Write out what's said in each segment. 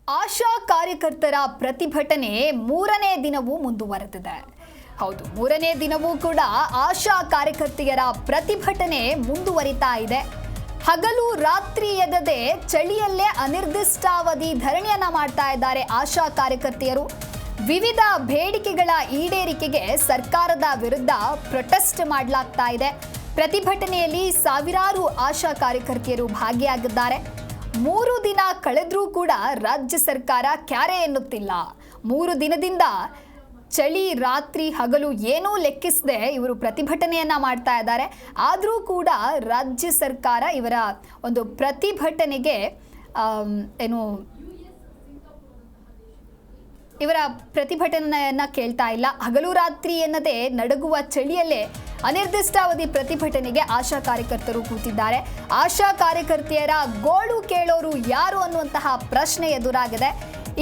ಆಶಾ ಕಾರ್ಯಕರ್ತರ ಪ್ರತಿಭಟನೆ ಮೂರನೇ ದಿನವೂ ಮುಂದುವರೆದಿದೆ. ಹೌದು, ಮೂರನೇ ದಿನವೂ ಕೂಡ ಆಶಾ ಕಾರ್ಯಕರ್ತೆಯರ ಪ್ರತಿಭಟನೆ ಮುಂದುವರಿತಾ ಇದೆ. ಹಗಲು ರಾತ್ರಿ ಎನ್ನದೆ ಚಳಿಯಲ್ಲೇ ಅನಿರ್ದಿಷ್ಟಾವಧಿ ಧರಣಿಯನ್ನ ಮಾಡ್ತಾ ಇದ್ದಾರೆ ಆಶಾ ಕಾರ್ಯಕರ್ತೆಯರು. ವಿವಿಧ ಬೇಡಿಕೆಗಳ ಈಡೇರಿಕೆಗೆ ಸರ್ಕಾರದ ವಿರುದ್ಧ ಪ್ರೊಟೆಸ್ಟ್ ಮಾಡಲಾಗ್ತಾ ಇದೆ. ಪ್ರತಿಭಟನೆಯಲ್ಲಿ ಸಾವಿರಾರು ಆಶಾ ಕಾರ್ಯಕರ್ತೆಯರು ಭಾಗಿಯಾಗಿದ್ದಾರೆ. 3 ದಿನ ಕಳೆದ್ರೂ ಕೂಡ ರಾಜ್ಯ ಸರ್ಕಾರ ಕ್ಯಾರೆ ಎನ್ನುತ್ತಿಲ್ಲ. 3 ದಿನದಿಂದ ಚಳಿ ರಾತ್ರಿ ಹಗಲು ಏನೂ ಲೆಕ್ಕಿಸದೆ ಇವರು ಪ್ರತಿಭಟನೆಯನ್ನ ಮಾಡ್ತಾ ಇದ್ದಾರೆ. ಆದರೂ ಕೂಡ ರಾಜ್ಯ ಸರ್ಕಾರ ಇವರ ಒಂದು ಪ್ರತಿಭಟನೆಗೆ ಇವರ ಪ್ರತಿಭಟನೆಯನ್ನ ಕೇಳ್ತಾ ಇಲ್ಲ. ಹಗಲು ರಾತ್ರಿ ಎನ್ನದೆ ನಡುಗುವ ಚಳಿಯಲ್ಲೇ ಅನಿರ್ದಿಷ್ಟಾವಧಿ ಪ್ರತಿಭಟನೆಗೆ ಆಶಾ ಕಾರ್ಯಕರ್ತರು ಕೂತಿದ್ದಾರೆ. ಆಶಾ ಕಾರ್ಯಕರ್ತೆಯರ ಗೋಳು ಕೇಳೋರು ಯಾರು ಅನ್ನುವಂತಹ ಪ್ರಶ್ನೆ ಎದುರಾಗಿದೆ.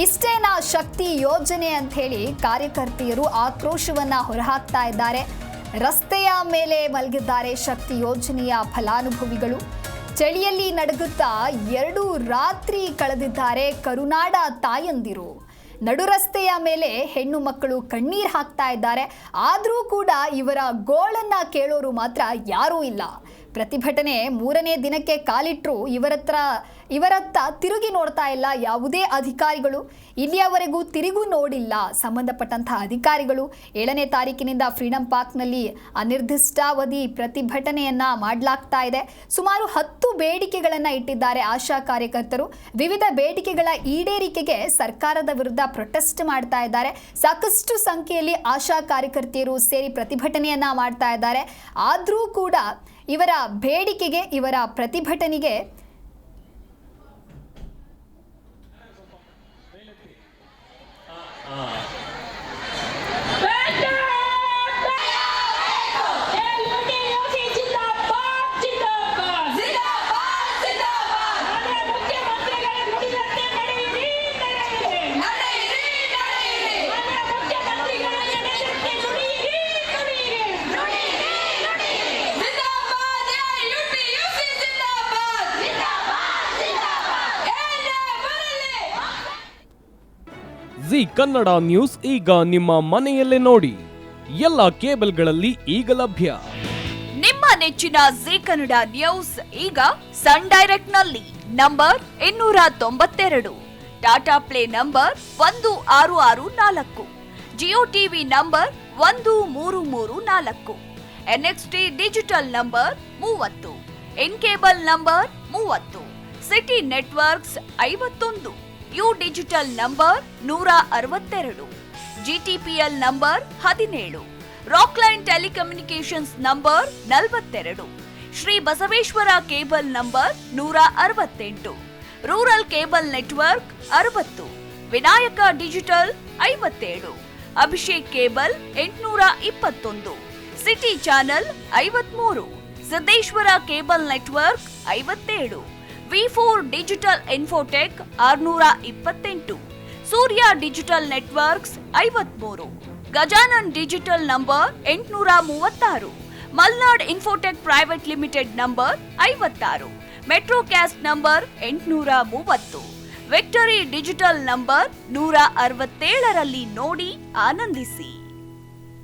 ಇಷ್ಟೇನಾ ಶಕ್ತಿ ಯೋಜನೆ ಅಂತ ಹೇಳಿ ಕಾರ್ಯಕರ್ತೆಯರು ಆಕ್ರೋಶವನ್ನ ಹೊರಹಾಕ್ತಾ ಇದ್ದಾರೆ. ರಸ್ತೆಯ ಮೇಲೆ ಮಲಗಿದ್ದಾರೆ ಶಕ್ತಿ ಯೋಜನೆಯ ಫಲಾನುಭವಿಗಳು. ಚಳಿಯಲ್ಲಿ ನಡುಗುತ್ತಾ 2 ರಾತ್ರಿ ಕಳೆದಿದ್ದಾರೆ ಕರುನಾಡ ತಾಯಂದಿರು. ನಡು ರಸ್ತೆಯ ಮೇಲೆ ಹೆಣ್ಣು ಮಕ್ಕಳು ಕಣ್ಣೀರು ಹಾಕ್ತಾ ಇದ್ದಾರೆ. ಆದರೂ ಕೂಡ ಇವರ ಗೋಳನ್ನ ಕೇಳೋರು ಮಾತ್ರ ಯಾರೂ ಇಲ್ಲ. ಪ್ರತಿಭಟನೆ 3ನೇ ದಿನಕ್ಕೆ ಕಾಲಿಟ್ಟರು ಇವರತ್ತ ತಿರುಗಿ ನೋಡ್ತಾ ಇಲ್ಲ ಯಾವುದೇ ಅಧಿಕಾರಿಗಳು. ಇಲ್ಲಿಯವರೆಗೂ ತಿರುಗು ನೋಡಿಲ್ಲ ಸಂಬಂಧಪಟ್ಟಂತಹ ಅಧಿಕಾರಿಗಳು. 7ನೇ ತಾರೀಕಿನಿಂದ ಫ್ರೀಡಂ ಪಾರ್ಕ್ನಲ್ಲಿ ಅನಿರ್ದಿಷ್ಟಾವಧಿ ಪ್ರತಿಭಟನೆಯನ್ನ ಮಾಡಲಾಗ್ತಾ ಇದೆ. ಸುಮಾರು 10 ಬೇಡಿಕೆಗಳನ್ನು ಇಟ್ಟಿದ್ದಾರೆ ಆಶಾ ಕಾರ್ಯಕರ್ತರು. ವಿವಿಧ ಬೇಡಿಕೆಗಳ ಈಡೇರಿಕೆಗೆ ಸರ್ಕಾರದ ವಿರುದ್ಧ ಪ್ರೊಟೆಸ್ಟ್ ಮಾಡ್ತಾ ಇದ್ದಾರೆ. ಸಾಕಷ್ಟು ಸಂಖ್ಯೆಯಲ್ಲಿ ಆಶಾ ಕಾರ್ಯಕರ್ತೆಯರು ಸೇರಿ ಪ್ರತಿಭಟನೆಯನ್ನ ಮಾಡ್ತಾ ಇದ್ದಾರೆ. ಆದರೂ ಕೂಡ ಇವರ ಬೇಡಿಕೆಗೆ, ಇವರ ಪ್ರತಿಭಟನೆಗೆ ಜಿ ಕನ್ನಡ ನ್ಯೂಸ್ ಈಗ ನಿಮ್ಮ ಮನೆಯಲ್ಲೇ ನೋಡಿ. ಎಲ್ಲ ಕೇಬಲ್ಗಳಲ್ಲಿ ಈಗ ಲಭ್ಯ. ನಿಮ್ಮ ನೆಚ್ಚಿನ ಜಿ ಕನ್ನಡ ನ್ಯೂಸ್ ಈಗ ಸನ್ ಡೈರೆಕ್ಟ್ ನಲ್ಲಿ number 292, Tata play number 1664, Jio TV number 1334, NXT digital number 30, in cable number 30, city networks 51, U digital number 162, GTPL number 17, Rockline telecommunications number 42, Shri Basaveshwara cable number 168, rural cable network 60, Vinayaka digital 57, Abhishek cable 821, city channel 53, Siddeshwara cable network 57, V4 digital Infotech 628, Surya digital networks 53, Gajanan digital number 836, Malnad Infotech Private Limited number 56, Metrocast number 830, Victory Digital number 167ರಲ್ಲಿ ನೋಡಿ ಆನಂದಿಸಿ.